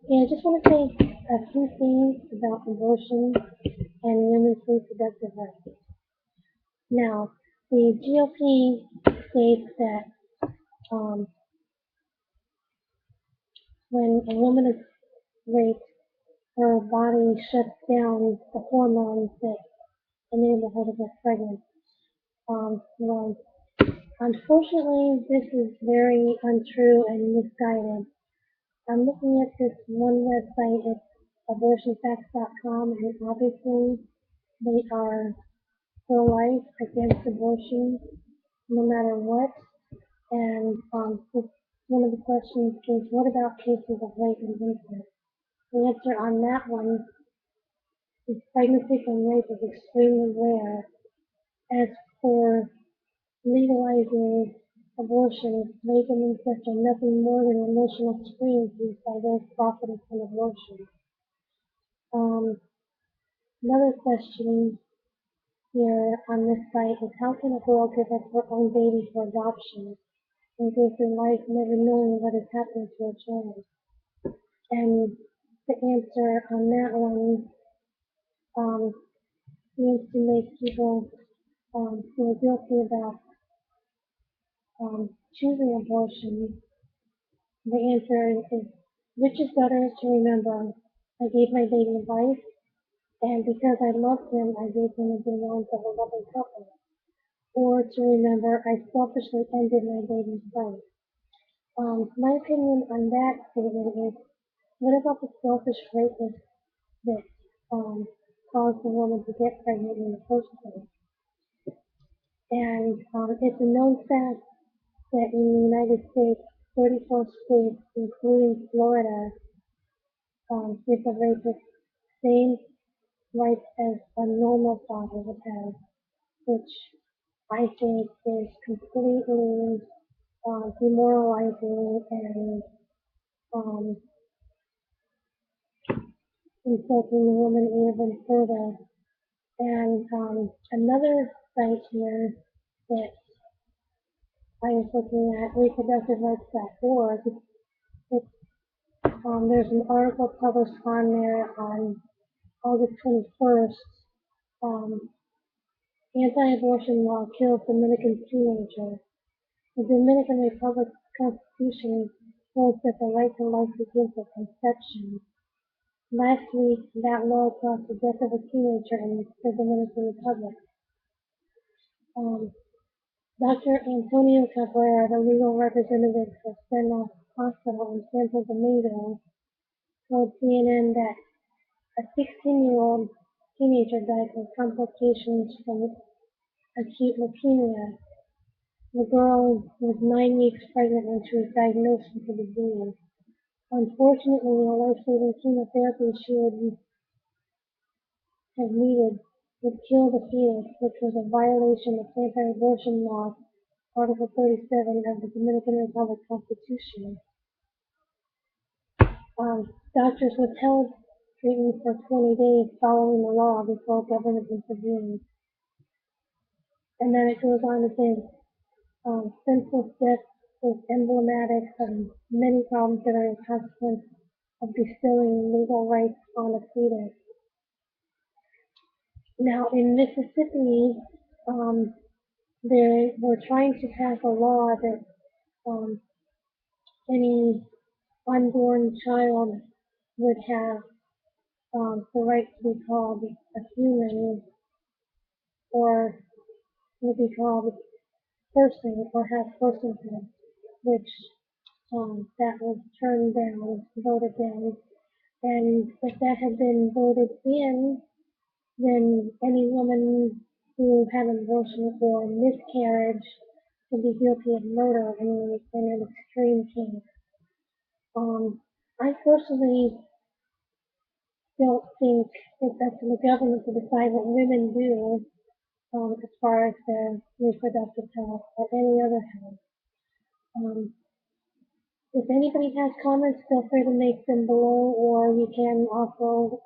Yeah, I just want to say a few things about abortion and women's reproductive rights. Now, the GOP states that um, when a woman is raped, her body shuts down the hormones that enable her to get pregnant. Well, unfortunately, this is very untrue and misguided. I'm looking at this one website, it's abortionfacts.com, and obviously they are pro-life, against abortion, no matter what. And one of the questions is, what about cases of rape and incest? The answer on that one is pregnancy from rape is extremely rare. As for legalizing abortion, rape and incest are nothing more than emotional screams used by those profiting from abortion. Um, Another question here on this site is, how can a girl give up her own baby for adoption and go through life never knowing what is happening to her child? And the answer on that one um, seems to make people feel guilty about choosing abortion. The answer is, which is better to remember, I gave my baby life, and because I loved him, I gave him into the arms of a loving couple. Or to remember, I selfishly ended my baby's life. My opinion on that statement is, what about the selfish rapist that caused the woman to get pregnant in the first place? And it's a known fact that in the United States, 34 states, including Florida, give the rapist same rights as a normal father would have, which I think is completely demoralizing and um, insulting the woman even further. And another site here that I was looking at, reproductiverights.org, it's, there's an article published on there on August 21st. Um, Anti-abortion law kills Dominican teenager. The Dominican Republic's constitution holds that the right to life begins at conception. Last week, that law caused the death of a teenager in the Dominican Republic. Um, Dr. Antonio Cabrera, the legal representative for Steno Hospital in Santo Domingo, told CNN that a 16-year-old teenager died from complications from acute leukemia. The girl was 9 weeks pregnant when she was diagnosed with the disease. Unfortunately, the life-saving chemotherapy she would have needed would kill the fetus, which was a violation of anti-abortion law, Article 37 of the Dominican Republic Constitution. Doctors withheld treatment for 20 days following the law before government intervened. And then it goes on to say, senseless death is emblematic of many problems that are a consequence of bestowing legal rights on a fetus. Now, in Mississippi, they were trying to pass a law that um, any unborn child would have the right to be called a human or would be called person or have personhood, which that was turned down, voted down. And if that had been voted in, then any woman who had an abortion or miscarriage would be guilty of murder in an extreme case. I personally don't think it's up to the government to decide what women do as far as their reproductive health or any other health. Um, if anybody has comments, feel free to make them below, or you can also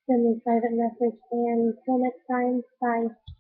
send me a private message. And until next time, bye.